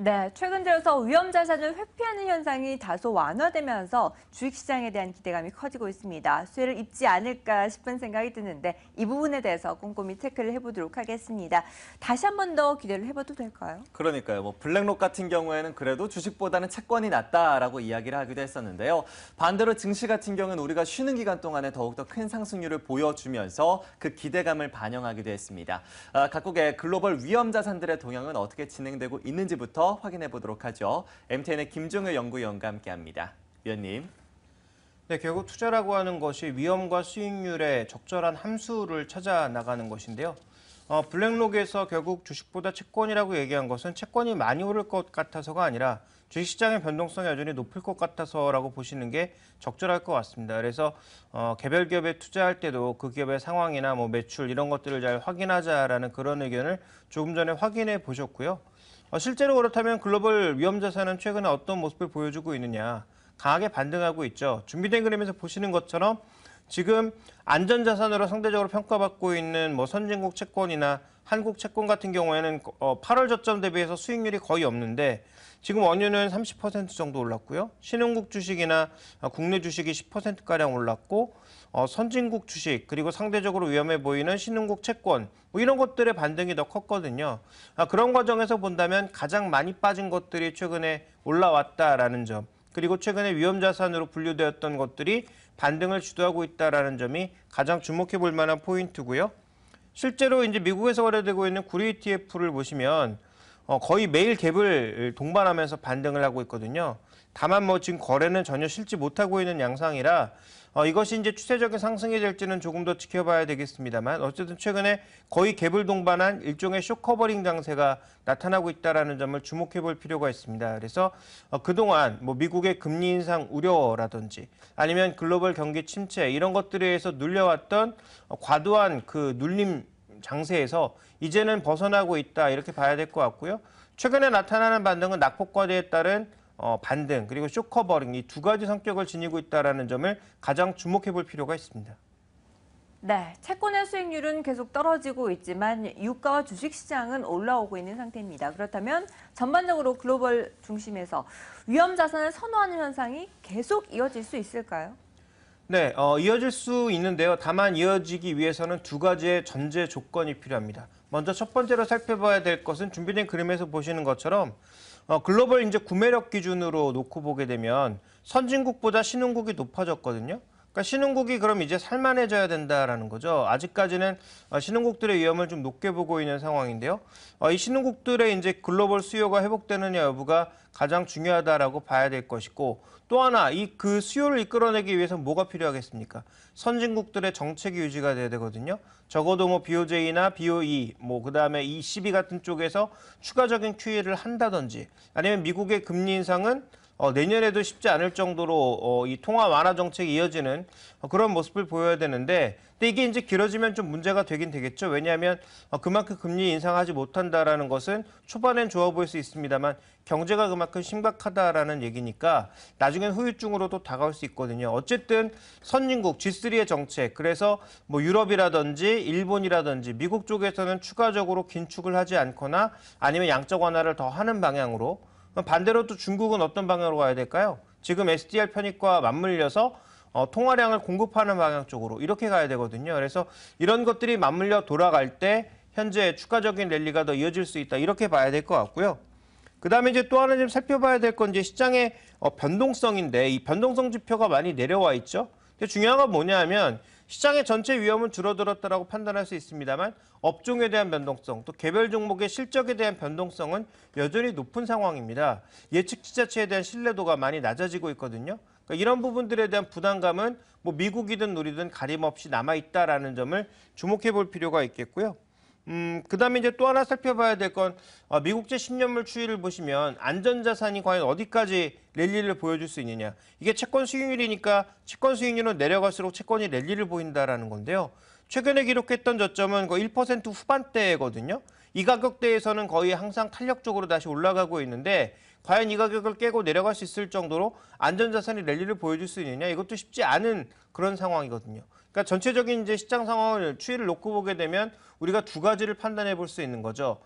네, 최근 들어서 위험 자산을 회피하는 현상이 다소 완화되면서 주식시장에 대한 기대감이 커지고 있습니다. 수혜를 입지 않을까 싶은 생각이 드는데 이 부분에 대해서 꼼꼼히 체크를 해보도록 하겠습니다. 다시 한 번 더 기대를 해봐도 될까요? 그러니까요. 블랙록 같은 경우에는 그래도 주식보다는 채권이 낫다라고 이야기를 하기도 했었는데요. 반대로 증시 같은 경우는 우리가 쉬는 기간 동안에 더욱더 큰 상승률을 보여주면서 그 기대감을 반영하기도 했습니다. 각국의 글로벌 위험 자산들의 동향은 어떻게 진행되고 있는지부터 확인해 보도록 하죠. MTN의 김종효 연구위원과 함께합니다. 위원님. 네, 결국 투자라고 하는 것이 위험과 수익률의 적절한 함수를 찾아 나가는 것인데요. 블랙록에서 결국 주식보다 채권이라고 얘기한 것은 채권이 많이 오를 것 같아서가 아니라 주식시장의 변동성이 여전히 높을 것 같아서라고 보시는 게 적절할 것 같습니다. 그래서 개별 기업에 투자할 때도 그 기업의 상황이나 매출 이런 것들을 잘 확인하자라는 그런 의견을 조금 전에 확인해 보셨고요. 실제로 그렇다면 글로벌 위험 자산은 최근에 어떤 모습을 보여주고 있느냐, 강하게 반등하고 있죠. 준비된 그림에서 보시는 것처럼 지금 안전자산으로 상대적으로 평가받고 있는 선진국 채권이나 한국 채권 같은 경우에는 8월 저점 대비해서 수익률이 거의 없는데 지금 원유는 30% 정도 올랐고요. 신흥국 주식이나 국내 주식이 10%가량 올랐고 선진국 주식 그리고 상대적으로 위험해 보이는 신흥국 채권 이런 것들의 반등이 더 컸거든요. 그런 과정에서 본다면 가장 많이 빠진 것들이 최근에 올라왔다라는 점 그리고 최근에 위험자산으로 분류되었던 것들이 반등을 주도하고 있다는 점이 가장 주목해 볼 만한 포인트고요. 실제로 이제 미국에서 거래되고 있는 구리 ETF를 보시면 거의 매일 갭을 동반하면서 반등을 하고 있거든요. 다만 지금 거래는 전혀 실지 못하고 있는 양상이라 이것이 이제 추세적인 상승이 될지는 조금 더 지켜봐야 되겠습니다만 어쨌든 최근에 거의 갭을 동반한 일종의 쇼커버링 장세가 나타나고 있다는 점을 주목해 볼 필요가 있습니다. 그래서 그동안 미국의 금리 인상 우려라든지 아니면 글로벌 경기 침체 이런 것들에 의해서 눌려왔던 과도한 그 눌림 장세에서 이제는 벗어나고 있다 이렇게 봐야 될 것 같고요. 최근에 나타나는 반등은 낙폭과대에 따른 반등 그리고 쇼커버링 이 두 가지 성격을 지니고 있다는 점을 가장 주목해 볼 필요가 있습니다. 네, 채권의 수익률은 계속 떨어지고 있지만 유가와 주식시장은 올라오고 있는 상태입니다. 그렇다면 전반적으로 글로벌 중심에서 위험 자산을 선호하는 현상이 계속 이어질 수 있을까요? 네, 이어질 수 있는데요. 다만 이어지기 위해서는 두 가지의 전제 조건이 필요합니다. 먼저 첫 번째로 살펴봐야 될 것은 준비된 그림에서 보시는 것처럼 글로벌 이제 구매력 기준으로 놓고 보게 되면 선진국보다 신흥국이 높아졌거든요. 그러니까 신흥국이 그럼 이제 살만해져야 된다라는 거죠. 아직까지는 신흥국들의 위험을 좀 높게 보고 있는 상황인데요. 이 신흥국들의 이제 글로벌 수요가 회복되느냐 여부가 가장 중요하다라고 봐야 될 것이고 또 하나 그 수요를 이끌어내기 위해서 뭐가 필요하겠습니까? 선진국들의 정책이 유지가 돼야 되거든요. 적어도 BOJ나 BOE, 그다음에 ECB 같은 쪽에서 추가적인 QE를 한다든지 아니면 미국의 금리 인상은 내년에도 쉽지 않을 정도로 이 통화 완화 정책이 이어지는 그런 모습을 보여야 되는데 근데 이게 이제 길어지면 좀 문제가 되긴 되겠죠. 왜냐하면 그만큼 금리 인상하지 못한다라는 것은 초반엔 좋아 보일 수 있습니다만 경제가 그만큼 심각하다라는 얘기니까 나중엔 후유증으로도 다가올 수 있거든요. 어쨌든 선진국 G3의 정책 그래서 유럽이라든지 일본이라든지 미국 쪽에서는 추가적으로 긴축을 하지 않거나 아니면 양적 완화를 더 하는 방향으로 반대로 또 중국은 어떤 방향으로 가야 될까요? 지금 SDR 편입과 맞물려서 통화량을 공급하는 방향 쪽으로 이렇게 가야 되거든요. 그래서 이런 것들이 맞물려 돌아갈 때 현재 추가적인 랠리가 더 이어질 수 있다. 이렇게 봐야 될 것 같고요. 그다음에 이제 또 하나 좀 살펴봐야 될 건 이제 시장의 변동성인데 이 변동성 지표가 많이 내려와 있죠. 근데 중요한 건 뭐냐면 시장의 전체 위험은 줄어들었다라고 판단할 수 있습니다만 업종에 대한 변동성, 또 개별 종목의 실적에 대한 변동성은 여전히 높은 상황입니다. 예측 지자체에 대한 신뢰도가 많이 낮아지고 있거든요. 그러니까 이런 부분들에 대한 부담감은 미국이든 우리든 가림없이 남아있다라는 점을 주목해 볼 필요가 있겠고요. 그다음에 이제 또 하나 살펴봐야 될 건 미국제 10년물 추이를 보시면 안전자산이 과연 어디까지 랠리를 보여줄 수 있느냐. 이게 채권 수익률이니까 채권 수익률은 내려갈수록 채권이 랠리를 보인다라는 건데요. 최근에 기록했던 저점은 거의 1% 후반대거든요. 이 가격대에서는 거의 항상 탄력적으로 다시 올라가고 있는데 과연 이 가격을 깨고 내려갈 수 있을 정도로 안전자산이 랠리를 보여줄 수 있느냐. 이것도 쉽지 않은 그런 상황이거든요. 그러니까 전체적인 이제 시장 상황을 추이를 놓고 보게 되면 우리가 두 가지를 판단해 볼 수 있는 거죠.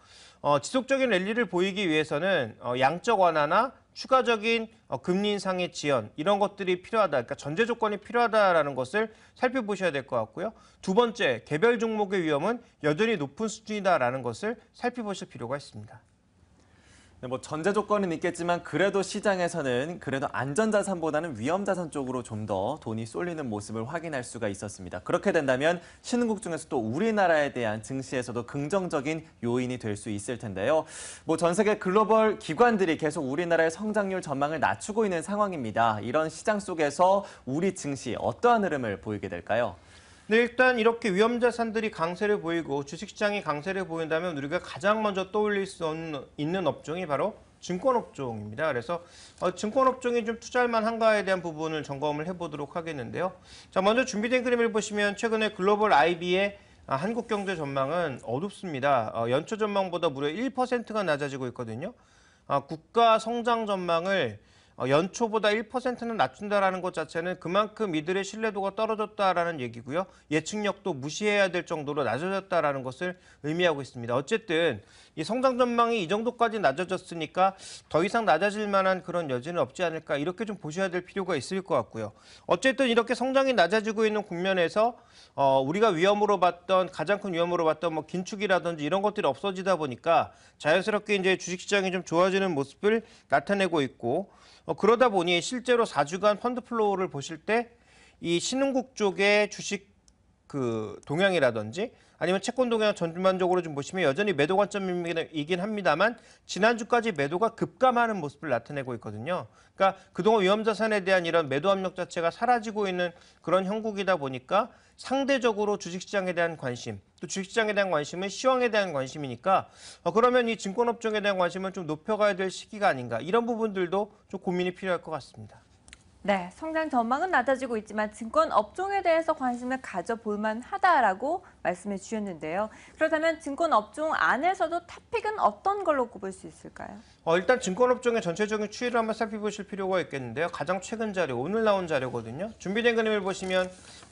지속적인 랠리를 보이기 위해서는 양적 완화나 추가적인 금리 인상의 지연 이런 것들이 필요하다. 그러니까 전제 조건이 필요하다라는 것을 살펴보셔야 될 것 같고요. 두 번째, 개별 종목의 위험은 여전히 높은 수준이다라는 것을 살펴보실 필요가 있습니다. 네, 뭐 전제 조건은 있겠지만 그래도 시장에서는 그래도 안전자산보다는 위험자산 쪽으로 좀 더 돈이 쏠리는 모습을 확인할 수가 있었습니다. 그렇게 된다면 신흥국 중에서 또 우리나라에 대한 증시에서도 긍정적인 요인이 될 수 있을 텐데요. 뭐 전 세계 글로벌 기관들이 계속 우리나라의 성장률 전망을 낮추고 있는 상황입니다. 이런 시장 속에서 우리 증시 어떠한 흐름을 보이게 될까요? 네, 일단 이렇게 위험자산들이 강세를 보이고 주식시장이 강세를 보인다면 우리가 가장 먼저 떠올릴 수 있는 업종이 바로 증권업종입니다. 그래서 증권업종이 좀 투자할 만한가에 대한 부분을 점검을 해보도록 하겠는데요. 자, 먼저 준비된 그림을 보시면 최근에 글로벌 IB의 한국 경제 전망은 어둡습니다. 연초 전망보다 무려 1%가 낮아지고 있거든요. 국가 성장 전망을 연초보다 1%는 낮춘다라는 것 자체는 그만큼 이들의 신뢰도가 떨어졌다라는 얘기고요. 예측력도 무시해야 될 정도로 낮아졌다라는 것을 의미하고 있습니다. 어쨌든 이 성장 전망이 이 정도까지 낮아졌으니까 더 이상 낮아질 만한 그런 여지는 없지 않을까 이렇게 좀 보셔야 될 필요가 있을 것 같고요. 어쨌든 이렇게 성장이 낮아지고 있는 국면에서 우리가 위험으로 봤던 가장 큰 위험으로 봤던 뭐 긴축이라든지 이런 것들이 없어지다 보니까 자연스럽게 이제 주식시장이 좀 좋아지는 모습을 나타내고 있고 그러다 보니 실제로 4주간 펀드 플로우를 보실 때 이 신흥국 쪽의 주식 그 동향이라든지 아니면 채권 동향 전반적으로 좀 보시면 여전히 매도 관점이긴 합니다만 지난주까지 매도가 급감하는 모습을 나타내고 있거든요. 그러니까 그동안 위험자산에 대한 이런 매도 압력 자체가 사라지고 있는 그런 형국이다 보니까 상대적으로 주식시장에 대한 관심, 또 주식시장에 대한 관심은 시황에 대한 관심이니까 그러면 이 증권업종에 대한 관심을 좀 높여가야 될 시기가 아닌가 이런 부분들도 좀 고민이 필요할 것 같습니다. 네, 성장 전망은 낮아지고 있지만 증권 업종에 대해서 관심을 가져볼 만하다라고 말씀해 주셨는데요. 그렇다면 증권 업종 안에서도 탑픽은 어떤 걸로 꼽을 수 있을까요? 일단 증권업종의 전체적인 추이를 한번 살펴보실 필요가 있겠는데요. 가장 최근 자료, 오늘 나온 자료거든요. 준비된 그림을 보시면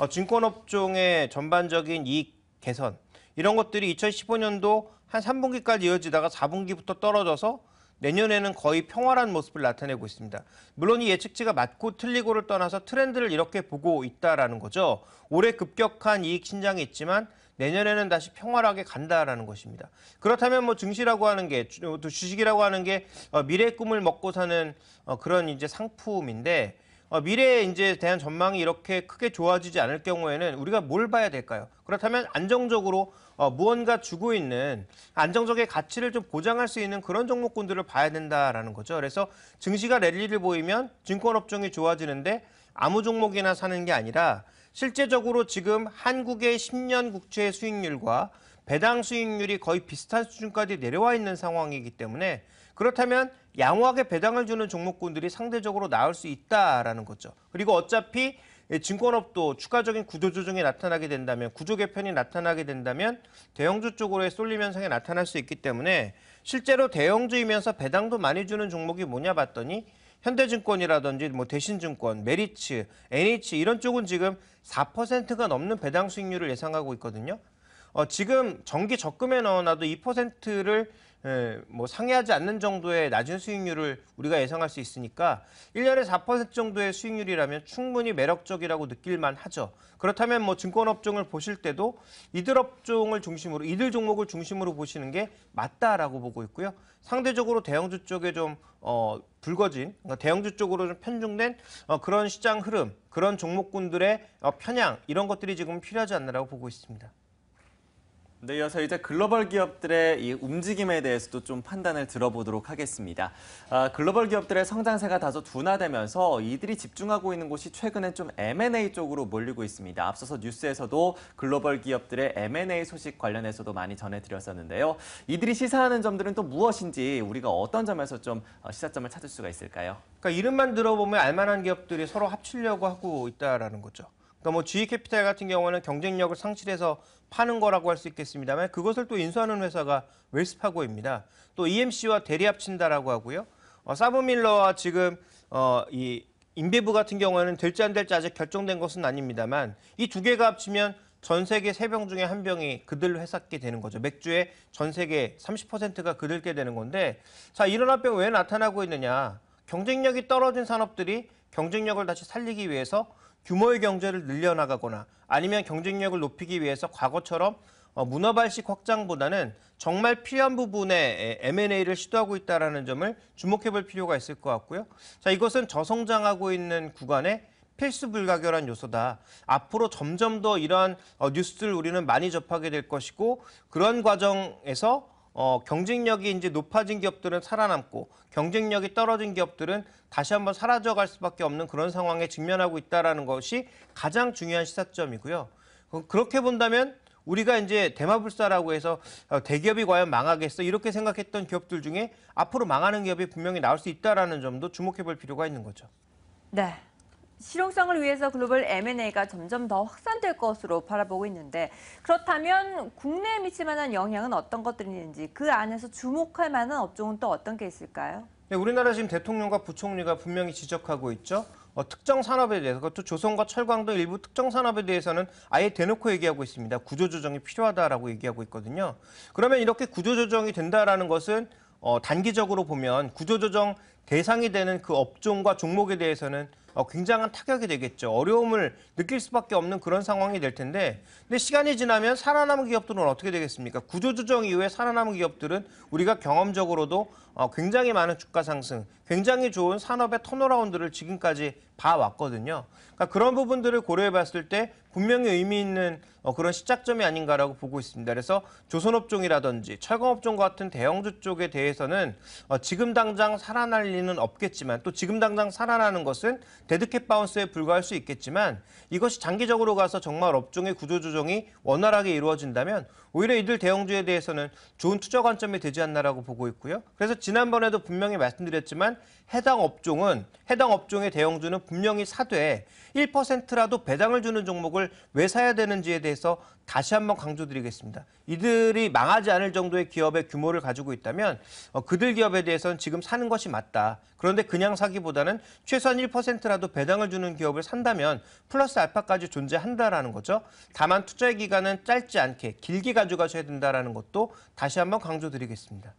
증권업종의 전반적인 이익 개선 이런 것들이 2015년도 한 3분기까지 이어지다가 4분기부터 떨어져서 내년에는 거의 평활한 모습을 나타내고 있습니다. 물론 이 예측치가 맞고 틀리고를 떠나서 트렌드를 이렇게 보고 있다라는 거죠. 올해 급격한 이익 신장이 있지만 내년에는 다시 평활하게 간다라는 것입니다. 그렇다면 뭐 증시라고 하는 게 또 주식이라고 하는 게 미래의 꿈을 먹고 사는 그런 이제 상품인데 미래에 이제 대한 전망이 이렇게 크게 좋아지지 않을 경우에는 우리가 뭘 봐야 될까요? 그렇다면 안정적으로 무언가 주고 있는 안정적인 가치를 좀 보장할 수 있는 그런 종목군들을 봐야 된다라는 거죠. 그래서 증시가 랠리를 보이면 증권업종이 좋아지는데 아무 종목이나 사는 게 아니라 실제적으로 지금 한국의 10년 국채 수익률과 배당 수익률이 거의 비슷한 수준까지 내려와 있는 상황이기 때문에 그렇다면 양호하게 배당을 주는 종목군들이 상대적으로 나올 수 있다라는 거죠. 그리고 어차피 증권업도 추가적인 구조조정이 나타나게 된다면 구조 개편이 나타나게 된다면 대형주 쪽으로의 쏠림 현상이 나타날 수 있기 때문에 실제로 대형주이면서 배당도 많이 주는 종목이 뭐냐 봤더니 현대증권이라든지 뭐 대신증권, 메리츠, NH 이런 쪽은 지금 4%가 넘는 배당 수익률을 예상하고 있거든요. 지금 정기 적금에 넣어놔도 2%를 뭐 상회하지 않는 정도의 낮은 수익률을 우리가 예상할 수 있으니까 1년에 4% 정도의 수익률이라면 충분히 매력적이라고 느낄만 하죠. 그렇다면 뭐 증권업종을 보실 때도 이들 업종을 중심으로 이들 종목을 중심으로 보시는 게 맞다라고 보고 있고요. 상대적으로 대형주 쪽에 좀 불거진 대형주 쪽으로 좀 편중된 그런 시장 흐름, 그런 종목군들의 편향 이런 것들이 지금 필요하지 않나라고 보고 있습니다. 네, 이어서 이제 글로벌 기업들의 이 움직임에 대해서도 좀 판단을 들어보도록 하겠습니다. 글로벌 기업들의 성장세가 다소 둔화되면서 이들이 집중하고 있는 곳이 최근엔 좀 M&A 쪽으로 몰리고 있습니다. 앞서서 뉴스에서도 글로벌 기업들의 M&A 소식 관련해서도 많이 전해드렸었는데요. 이들이 시사하는 점들은 또 무엇인지 우리가 어떤 점에서 좀 시사점을 찾을 수가 있을까요? 그러니까 이름만 들어보면 알만한 기업들이 서로 합치려고 하고 있다라는 거죠. 그러니까 뭐 GE캐피탈 같은 경우는 경쟁력을 상실해서 파는 거라고 할 수 있겠습니다만 그것을 또 인수하는 회사가 웰스파고입니다. 또 EMC와 대리 합친다라고 하고요. 사브밀러와 지금 이 인베브 같은 경우에는 될지 안 될지 아직 결정된 것은 아닙니다만 이 두 개가 합치면 전 세계 3병 중에 1병이 그들로 해삭게 되는 거죠. 맥주의 전 세계 30%가 그들게 되는 건데 자, 이런 합병 왜 나타나고 있느냐. 경쟁력이 떨어진 산업들이 경쟁력을 다시 살리기 위해서 규모의 경제를 늘려나가거나 아니면 경쟁력을 높이기 위해서 과거처럼 문어발식 확장보다는 정말 필요한 부분에 M&A를 시도하고 있다는 점을 주목해 볼 필요가 있을 것 같고요. 자, 이것은 저성장하고 있는 구간에 필수 불가결한 요소다. 앞으로 점점 더 이러한 뉴스를 우리는 많이 접하게 될 것이고 그런 과정에서 경쟁력이 이제 높아진 기업들은 살아남고 경쟁력이 떨어진 기업들은 다시 한번 사라져갈 수밖에 없는 그런 상황에 직면하고 있다는 것이 가장 중요한 시사점이고요. 그렇게 본다면 우리가 이제 대마불사라고 해서 대기업이 과연 망하겠어 이렇게 생각했던 기업들 중에 앞으로 망하는 기업이 분명히 나올 수 있다는 점도 주목해 볼 필요가 있는 거죠. 네. 실용성을 위해서 글로벌 M&A가 점점 더 확산될 것으로 바라보고 있는데 그렇다면 국내에 미칠 만한 영향은 어떤 것들이 있는지 그 안에서 주목할 만한 업종은 또 어떤 게 있을까요? 네, 우리나라 지금 대통령과 부총리가 분명히 지적하고 있죠. 특정 산업에 대해서 그것도 조선과 철강 등 일부 특정 산업에 대해서는 아예 대놓고 얘기하고 있습니다. 구조조정이 필요하다라고 얘기하고 있거든요. 그러면 이렇게 구조조정이 된다라는 것은 단기적으로 보면 구조조정 대상이 되는 그 업종과 종목에 대해서는 굉장한 타격이 되겠죠. 어려움을 느낄 수밖에 없는 그런 상황이 될 텐데 근데 시간이 지나면 살아남은 기업들은 어떻게 되겠습니까? 구조조정 이후에 살아남은 기업들은 우리가 경험적으로도 굉장히 많은 주가 상승, 굉장히 좋은 산업의 턴어라운드를 지금까지 봐왔거든요. 그러니까 그런 부분들을 고려해 봤을 때 분명히 의미 있는 그런 시작점이 아닌가라고 보고 있습니다. 그래서 조선업종이라든지 철강업종 같은 대형주 쪽에 대해서는 지금 당장 살아날 리는 없겠지만 또 지금 당장 살아나는 것은 데드캣 바운스에 불과할 수 있겠지만 이것이 장기적으로 가서 정말 업종의 구조조정이 원활하게 이루어진다면 오히려 이들 대형주에 대해서는 좋은 투자 관점이 되지 않나라고 보고 있고요. 그래서 지난번에도 분명히 말씀드렸지만 해당 업종의 대형주는 분명히 사되 1%라도 배당을 주는 종목을 왜 사야 되는지에 대해서 다시 한번 강조드리겠습니다. 이들이 망하지 않을 정도의 기업의 규모를 가지고 있다면 그들 기업에 대해서는 지금 사는 것이 맞다. 그런데 그냥 사기보다는 최소한 1%라도 배당을 주는 기업을 산다면 플러스 알파까지 존재한다라는 거죠. 다만 투자의 기간은 짧지 않게 길게 가져가셔야 된다는 것도 다시 한번 강조드리겠습니다.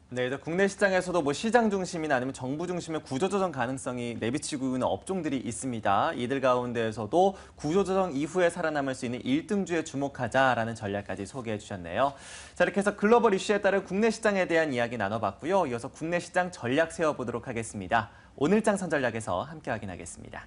네, 이제 국내 시장에서도 뭐 시장 중심이나 아니면 정부 중심의 구조조정 가능성이 내비치고 있는 업종들이 있습니다. 이들 가운데에서도 구조조정 이후에 살아남을 수 있는 1등주에 주목하자라는 전략까지 소개해 주셨네요. 자, 이렇게 해서 글로벌 이슈에 따른 국내 시장에 대한 이야기 나눠봤고요. 이어서 국내 시장 전략 세워보도록 하겠습니다. 오늘 장선 전략에서 함께 확인하겠습니다.